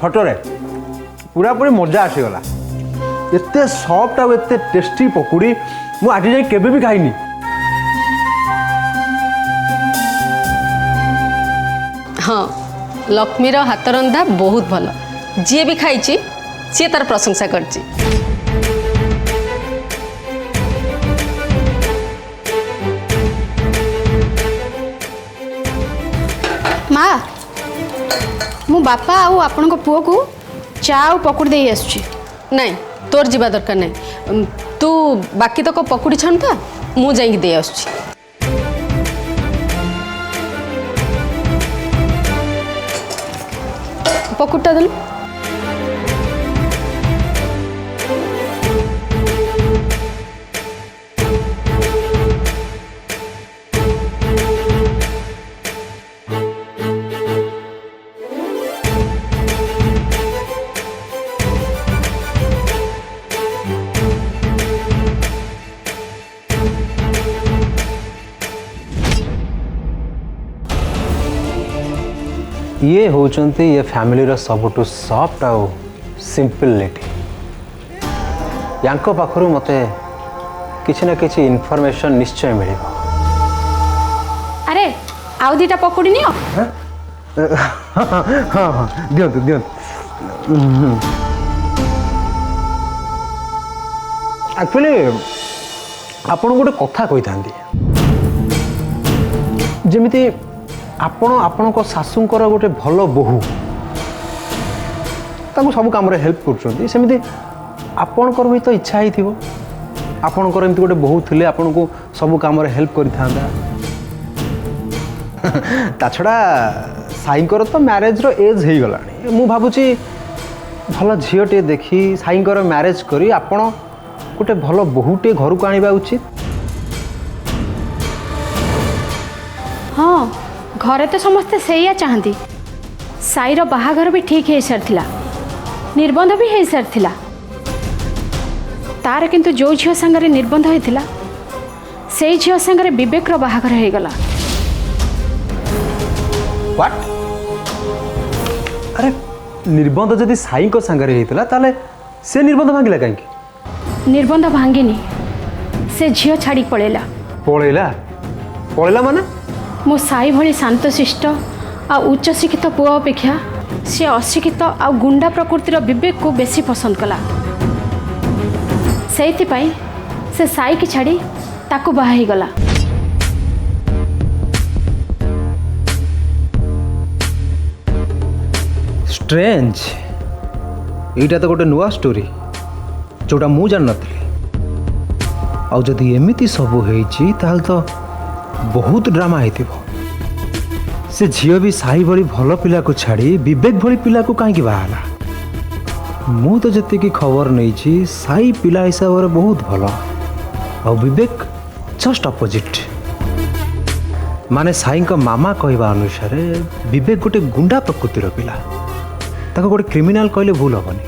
सटरे पूरा पूरी मजा आसीगला एते सॉफ्ट आ एते टेस्टी पकुड़ी मु आज जाए केबे भी खाइनी। हाँ लक्ष्मीर हाथ रंधा बहुत भल जी भी खाई सी तार प्रशंसा करची। माँ मु बापा आउ आपण पुओ को चा आ पकुड़ी दे आसुची। नहीं तोर जीवा दरकार नहीं तू बाकी तक पकुड़ी छाण था मु जाई दे आसुची। पकुड़टा देलु ये होचंती ये फैमिली रो सबटू सॉफ्ट आउ सिंपल लेडी यांको पाखरु मते किछि ना किछि इन्फॉर्मेशन निश्चय मिलिबो। अरे आउ दीटा पकुड़ी नियो। हाँ दियंतु दियंतु एक्चुअली आपण गोटे कथा कहि थांदी जेमिति आपण आपण को सासूंकर गोटे भल बोहू ताकू सब काम हेल्प कर सेमती आपणकर भी तो इच्छा ही थी आपणकर एमती गोटे बोहू थिले आपण को सब काम हेल्प कर ता छड़ा साईंकर तो मैरेज रो एज हो गला मु भाबुची भल झीटे देखी साईंकर मैरेज करी आपण गोटे भल बोहूटे घर को आनिबा उचित। हाँ घरे तो समस्ते सेया चाहती साईर बाहाघर भी ठीक हो सारी निबंध भी हो सारी तार किंतु जो झील सांगे निबंध होता से झील सांगे विवेक बाहाघर हो गला। व्हाट अरे निबंध जदि साई को सांगे होता ताले से निबंध भांगिला कहीं निबंध भांगिनी से झील छाड़ी पड़ेला पड़ेला पड़ेला माने मो साई भली शांतशिष्ट आ उच्च शिक्षित पुओ अपेक्षा से अशिक्षित आ गुंडा प्रकृतिर विवेक को बेसी पसंद कला से साई की छाड़ी ताकू बाहा गला। स्ट्रेंज एटा तो गोटे नुआ स्टोरी जोटा मु जान नथली आ जदि एमिति सब होईची ताल तो बहुत ड्रामा होइतिबो से झील भी साई भली भल पिला को छाड़ी विवेक भली पिला को कहीं बाहला मु तो जति की खबर नहीं साई पिला हिसाब से बहुत भल आ विवेक जस्ट अपोजिट माने साई को मामा कहवा अनुसार विवेक गोटे गुंडा प्रकृतिर पिला ताको गोटे क्रिमिनाल कहले भूल हेनी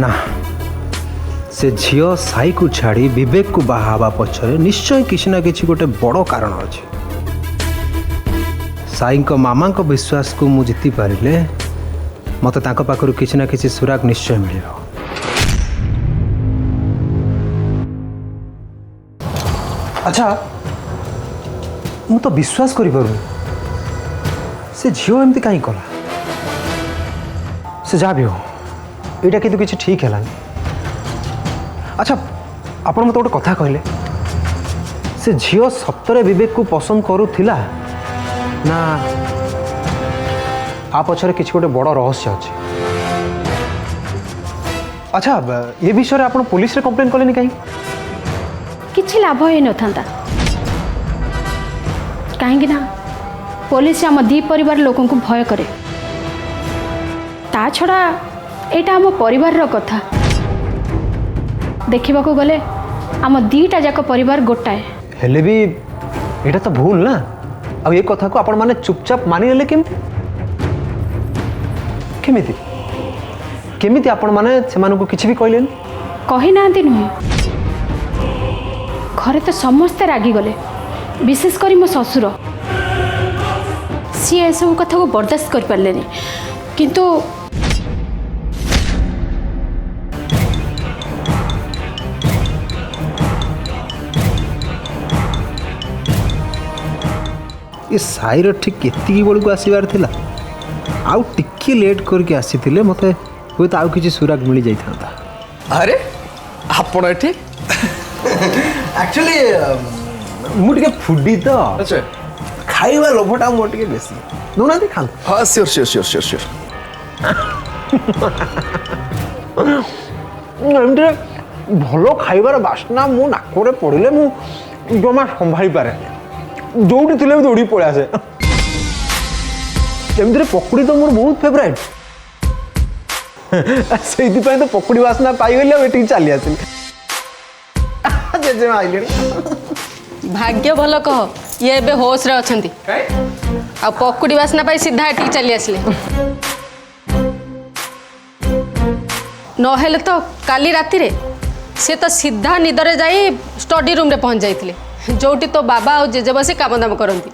ना से झील साई को छाड़ी विवेक को बाहावा पछरे निश्चय किसी ना किसी गोटे बड़ कारण अच्छे साई को मामा को विश्वास को मु जीति पारिले मते ताको पाखरु किसी ना किसी सुराग निश्चय मिलिबो। अच्छा मु तो विश्वास करि पारु से झील एमती कहीं कला से जा भी हो एटा किंतु किसी ठीक हैलानी। अच्छा आपण मत गोटे कथा कहले से झील सप्तरे विवेक को पसंद करूला ना आ पछरे किसी गोटे बड़ रहस्य अच्छे। अच्छा ये विषय रे आपण पुलिस रे कंप्लेन कलेनी कहीं किछि लाभ होई नथांता कहीं ना पुलिस आम दी परिवार लोगों को भय करे ता छड़ा एटा आम परिवार रो कथा देखा गले आम दीटा जाक परिवार गोटाए हेले भी एटा तो भूल ना अब ये कथा को आपण माने चुपचाप मानि लेले केमती केमिति केमिति आपण माने से मानको किछि भी कहलेन कही नांती नुहे घरे तो समस्ते रागी गले विशेष करी मो ससुर सी एसबू कथा को बर्दाश्त कर पारे किंतु ये साईर ठीक केतिकी बेलू आसबार थिला आउ टिके लेट करके आसी मत हुए तो आउ किसी सुराग मिल जाता। अरे आपण एठी एक्चुअली मुझे फुडी तो अच्छा खाइबा लोभटा मोर टिके बेसी दोना दे खान। हाँ sure sure sure sure sure एमते भलो खाइबार बास्ना मो नाकोरे पड़िले मु जमा संभाली पारे जोटी थिले भी दौड़ी पळे आसे। एमते पकड़ी तो मोर बहुत फेवरेट सेति तो पकड़ी वासना पाई गली एटी चली आसिल जेजे आइले भाग्य भल कह ये एबे होश रे अछंती आ पकुड़ी वासना पाई सीधा एठी चली आसले नहेले तो काली राति रे से तो सीधा निदरे जाई स्टडी रूम रे पहुंच जाइथिले जोटी तो बाबा और जेजे बसी काम दाम करंती।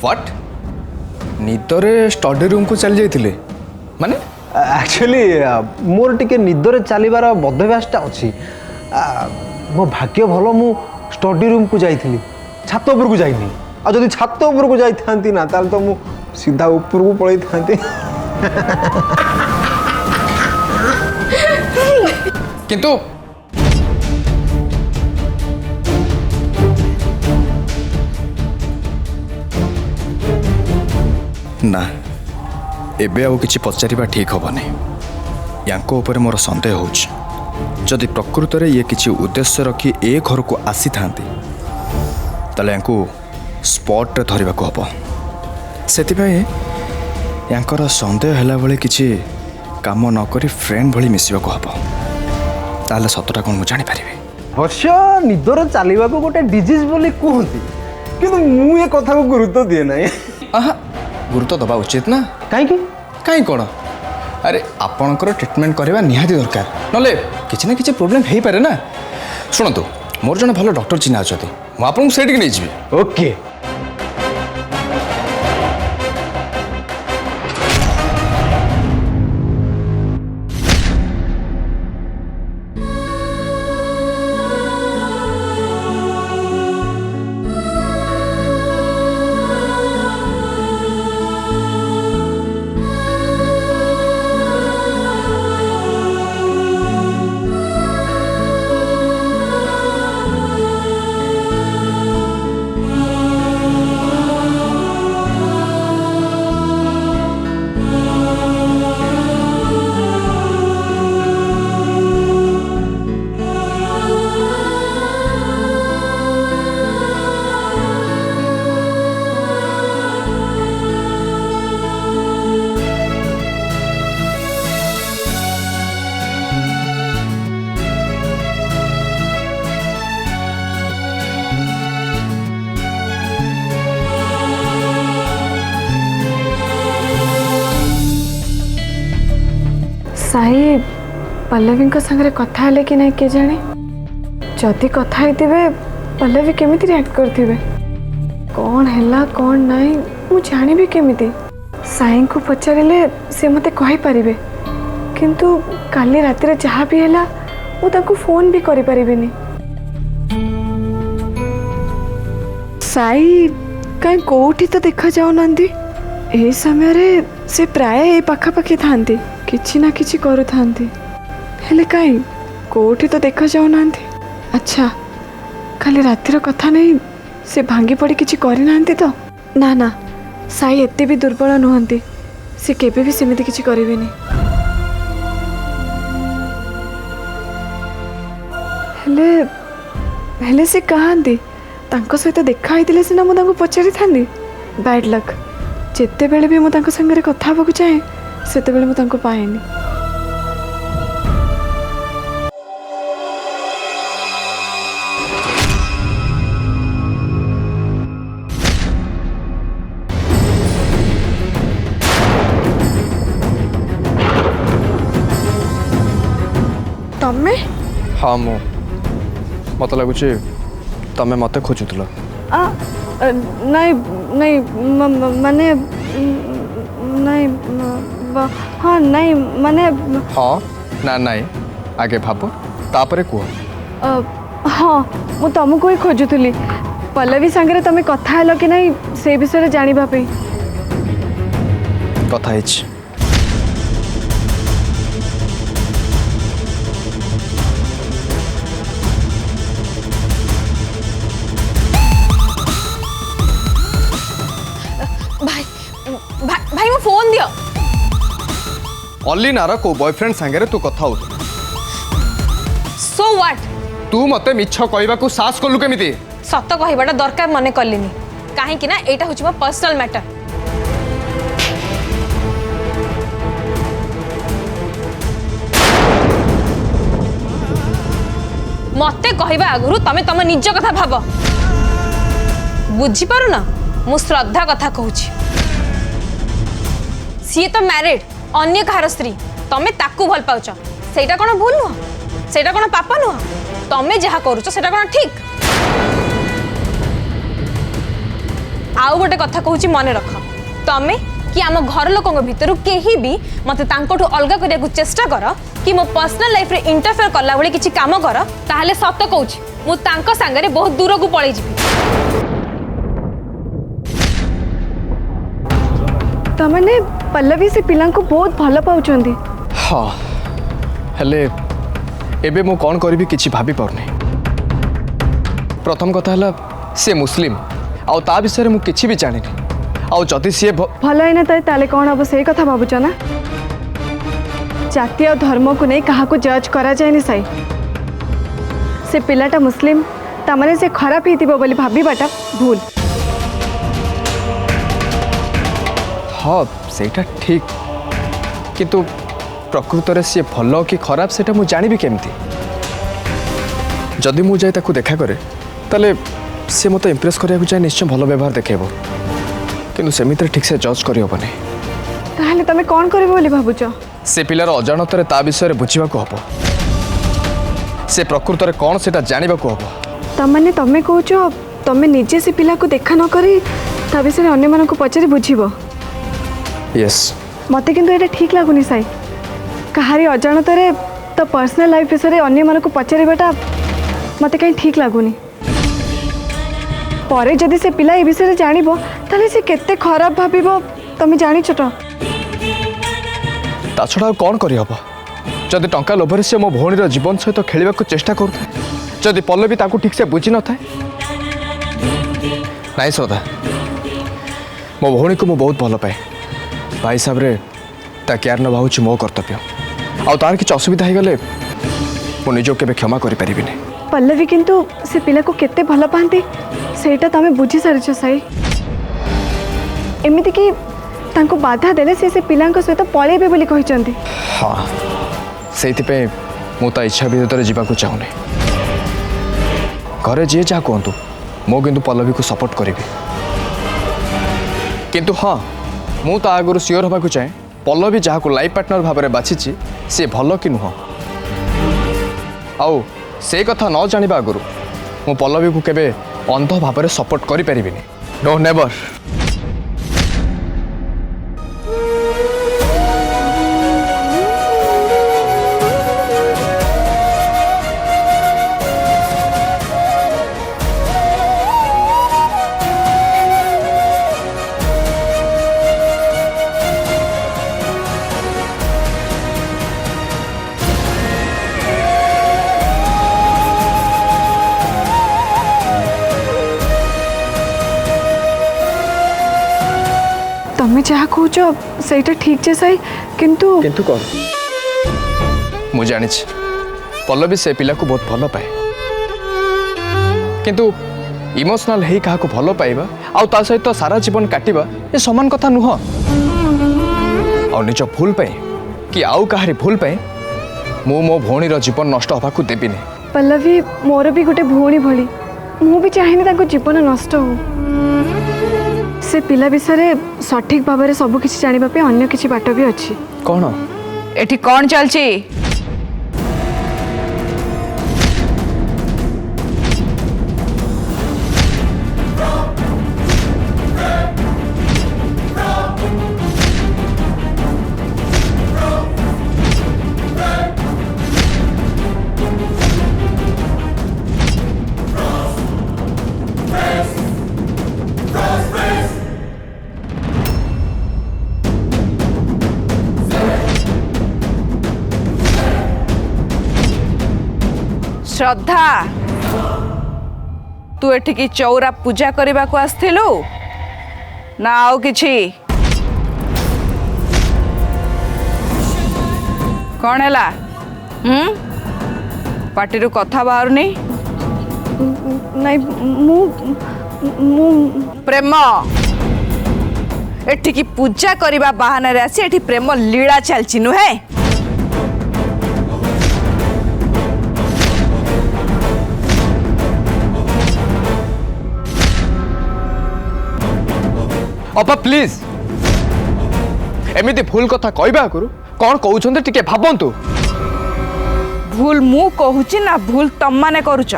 व्हाट निदरे स्टडी रूम को चल जाइथिले माने एक्चुअली मोर टिके निदरे चलीबार बदभ्यासटा अच्छी मो भाग्य भल मु स्टडी रूम को जाइथिली छात ऊपर को जाइनी आ जदि छात ऊपर को जाई थांती ना ताल तो मु सीधा ऊपर को पळै थांती। किंतु ना एबे आउ किछि पचारिबा ठीक होबनी यांको ऊपर मोर संदेह होउछ जदि प्रकृत रे ये किछि उद्देश्य रखी ए घर को आसी थांती तले यांको स्पॉट रे धरिबा को हबो सेति पय यांकर संदेह हैला बळे किछि काम न करी फ्रेंड भली मिसिबा को हबो ताले सतटा कोन मु जानि परिबे। अवश्य निदर चलवा को गोटे डिजीज बोली कहती किंतु मु ये कथा को गुरुत्व दिए ना आहा गुरुत्व दबा उचित ना कहीं कहीं कौन अरे आपणकर ट्रिटमेंट करवा निहाती दरकार नले किछि ना किछि प्रॉब्लम हेई पारे ना शुणतु मोर जने भलो डॉक्टर चिन्हा अछती मु आपन सेठी नै जिबी। ओके साई पल्लवी संगे कथा है कि नहीं के जाने जदि कथा होइतिबे पल्लवी केमिति रिएक्ट करथिबे कौन हैला कौन नहीं मु जानी भी केमिति साई को पचारिले से मते कहि परिबे किंतु काली राति रे जहाँ भी हैला मु ताको फोन भी करि परिबेनी। साई कहीं कोठी तो देखा जाऊ नांदी ए समय रे से प्राय ए पाखा पाखी थांती किछि ना किछि करू थांती हेले काई कोठी तो देखा जाऊ नांदी। अच्छा खाली रातिर कथा नहीं से भांगी पड़ी किछि करि नांती तो ना ना साई एते भी दुर्बल नुहंती से केबे भी सेमिति किछि करिवेनी हेले हेले से कहांती तांको सहित देखा होइतिले सिना मु तांको पचारि थांदी बैड लक जेते बेले भी मु तांको संगे कथा होबा चाहे सेते बेले मु तांको पाएनी। तमे हाँ मु मत लगुच तमें मत खोजुल नहीं नहीं माने नहीं हाँ नहीं माने हाँ ना नाई आगे भाव तापरे कह हाँ मु तुमको ही खोजुली पल्लवी सांगरे तमे कथा हेलो कि नहीं से विषय जानिबा पे कथा भाई भाई भाई मो फोन दियो अलीनार को बॉयफ्रेंड सांगे तू कथा हो सो व्हाट तू मते मिछ कहवाकू साहस कलु केमिति सत कहवाटा दरकार मने कलिनी कहीं ना एटा होची मो पर्सनल मैटर मते कहवा आगुरु तमे तम निज कथा भाव बुझी पारु ना मु श्रद्धा कथा कहूची सी तो मैरिड अन्य कहार स्त्री तमे ताकू भल पाउच सेटा कोन भूल नुह सेटा कोन पापा नुह तमे जहा करूच सेटा कोन ठीक आउ गोटे कथा कहूची मन रख तमे कि आम घर लोकों भितर केही भी मते तांकोठु अलगा करिया को चेष्टा कर कि मो पर्सनल लाइफ रे इंटरफेयर करला भली किछि काम कर ताहले सत कहूची मु तांको संगरे बहुत दूर को पळै जिबी तमने पल्लवी से पिला को बहुत भल पाउचंदी हाँ हेले एबे मु कौन करी किछि भाभी पारनी प्रथम कथा हला से मुस्लिम आउ ता विषय मु किछि भी जानिनी आउ जदि सी भल है ताले कौन हम से कथा भावुच ना जाति और धर्म को नहीं कहा को जज करा जाए साई से पिलाटा मुस्लिम तमने से खराब ही बोली भाबीबाटा भूल हाँ सेटा ठीक किंतु प्रकृत रे सी भल कि खराब सेटा मु जानिबी केमती जदि मु जाय ताकू देखा करे ताले सी मत इम्प्रेस करिया चाहे निश्चय भल व्यवहार देखेबो किंतु सेमिति ठीक से जज करि होबनी ताहले तमे कौन करबो बोली भाबुच से पिलार अजाणत ता विषय बुझा हम से प्रकृत में कौन से जानवा हम तमने तमे कहूच तमे निजे से पिला को देखा न करी ता विषय अन्य मन को पचारि बुझिबो यस मते किंतु एटा ठीक लागुनी साई कहारी अजाणत रे तो पर्सनल लाइफ विषय अन्य मन को पचारिबाटा मते कहीं ठीक लागुनी परे जदि से पिला ए विषय जानिबो ताले से केते खराब भाबिबो तमे जानिछ तो ता छड़ा कौन करी हबो जदि टंका लोभरे से मो भौणीर जीवन सहित खेलिबा को चेष्टा करूଥାଏ जदि पल्लवी ताकू ठीक से बुझी न थाए नाई श्रद्धा मो भौणी को मु बहुत भल पाए भाई हिसाब रे ता केयर न भावुछि मो कर्तव्य आ तार किछ असुविधा हो गले मो निजो केबे क्षमा करि परिबिनी पल्लवी किंतु से पिला को केते भल पांती सेटा तमे बुझी सारिछ साई एमिति कि तांको बाधा देले से पिलांको सहित पळेबे बोली कहिचंती हाँ से मु ता इच्छा विरोध में जावाक चाहूनी घरे जी जहाँ कहतु मो किंतु पल्लवी को सपोर्ट करी किंतु हाँ मु ता आगु सियोर होगा चाहे पल्लवी जहाँ को लाइफ पार्टनर भाव में बाछी सी भल कि नुह आउ से कथा न जाना आगु मु पल्लवी को केबे अंध भाव में सपोर्ट करि परिबिनी नो नेवर तमे जहाँ कहूच सेटा ठीक जे साई किंतु किंतु कौन मु जानी पल्लवी से पिला को बहुत भल पाए किंतु इमोशनल है क्या भल पाइबा आउ ता सहित सारा जीवन काटिबा ये समान कथा नुह आ निज भूल पाए कि आउ कहारी भूल पाए मु मो भौणीर जीवन नष्ट हवा को देबिनी पल्लवी मोर भी गोटे भौणी भली मु भी चाहिनी ताको जीवन नष्ट हो से पिला विषय सठिक भाव में सब किसी जानिबा पे अन्य किसी बाट भी अच्छी कौन एठी कौन चलची श्रद्धा तू एठिकी चौरा पूजा करने को आसथिलु ना आउ किछि कौन हैला पार्टी कथा बाहर नहीं नहीं मु प्रेम एठिकी पूजा करने बाहाना रे आसी एठी प्रेम लीला चलछि नुहे अपा प्लीज एमिति भूल कथा कहबा आगुरु कौन कहउछन्ते टिके भाबंतु भूल मु कहूची ना भूल तम माने करूच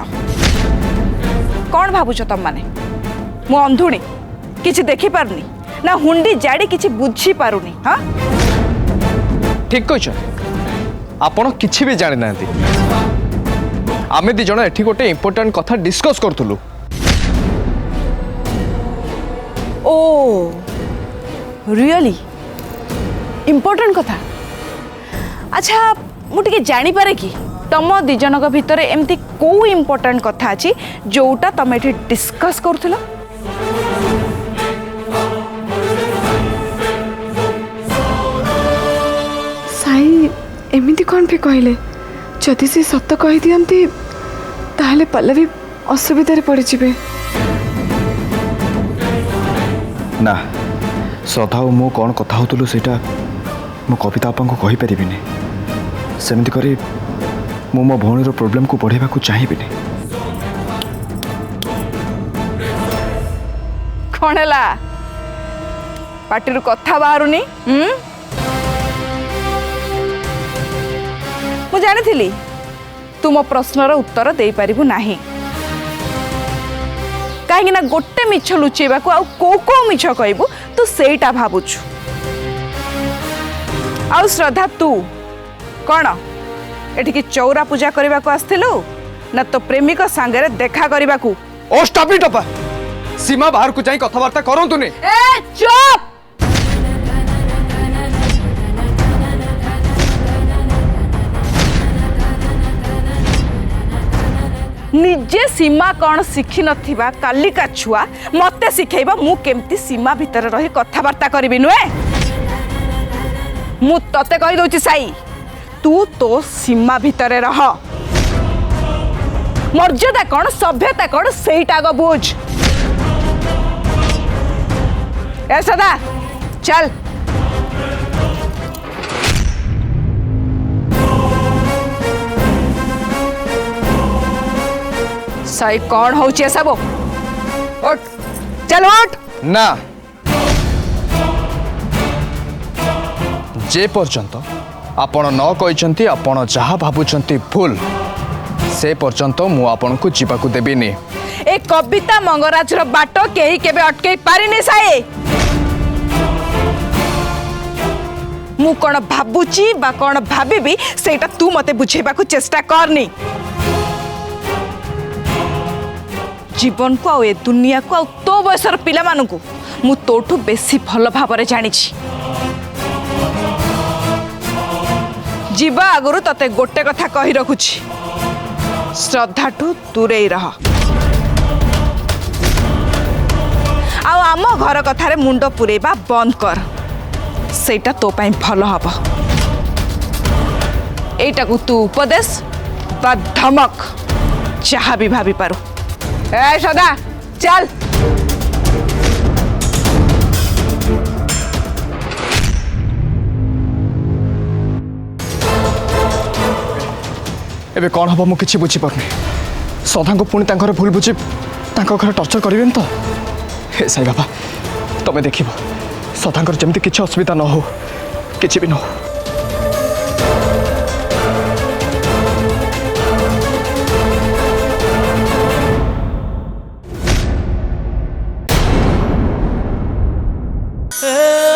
कौन भावुच तम माने मु अंधुणी किछि देखि पारनी ना हुंडी जाड़ी किछि बुझी पारुनी हाँ ठीक कहिछ आपण किछि भी जानि नांती आमे दी जण एठी गोटे इंपोर्टेंट कथा डिस्कस करथुलु ओ रियली इम्पोर्टेंट कथा अच्छा मुझे जानी पारे कि तुम दी जन भितर एमती को इम्पोर्टेंट कथा अच्छी जोटा तुम ये डिस्कस करुल साई एमिति कौन पे कहले जदि से सत कहि दियंती ताहले पल्लवी असुविधा पड़ जिबे ना श्रद्धा और मु कौन कथा होतुलु सेटा मु कविता आपन को कहि परिबिनी सेमति करी मु मो भौणीर प्रॉब्लम को बढ़ेबा को चाहिबिनी कौन है पार्टी कथा बाहरुनी मु जानी तुम प्रश्नर उत्तर दे पारिबु नाही कहीं ना गोटे मिछ लुचेबा को को मिछ कहबू तू सेटा भावुछु आउ श्रद्धा तू कौन एठिकी चौरा पूजा करने को आसथिलु ना तो प्रेमिक सांगरे देखा करने को ओ स्टॉप इट अपा सीमा बाहर को जाई कथावार्ता करंतुनी ए चुप निजे सीमा कौन शिखी नथिबा कालिका छुआ मते शिखेबा मु केमती सीमा भीतर रही कथावार्ता करबी नुए मु तते कहि दउची साई तू तो सीमा भीतर रह मर्यादा कौन सभ्यता कौन सेटा गो बुझ ए सदा चल साई कौन होची सब उठ चल उठ ना जे पर्यंत आपण न कहिसंती आपण जहा भाबुचंती भूल से पर्यंत मु आपण को जीवा को देबिनी ए कविता मंगराज रो बाटो केही केबे अटके पारिनी साई मु कोन भाबुची बा कोन भाबिबी सेटा तू मते बुझेबा को चेष्टा करनी जीवन को ए दुनिया को तो बयसर पिला मानकू मु तोठू बेसी भल भाबरे जानी जीवा आगुरु तते गोटे कथा कहि रखुछि श्रद्धाठू दूरे रह आम घर कथारे मुंड पुरेबा बंद कर सेटा तो पाई भल हब एटा को तू उपदेश बा धमक जहाँ भी भाभी पारू ए सदा चल एबे कौन हम मु किछि बुझी पारनी सदा को पुणी तांकर भूल बुझी तांकर घर टर्चर करिवेन तो हे साई बाबा तमे देखिबो सदांकर जेमति किछि असुविधा न हो किछि भी न हो Hey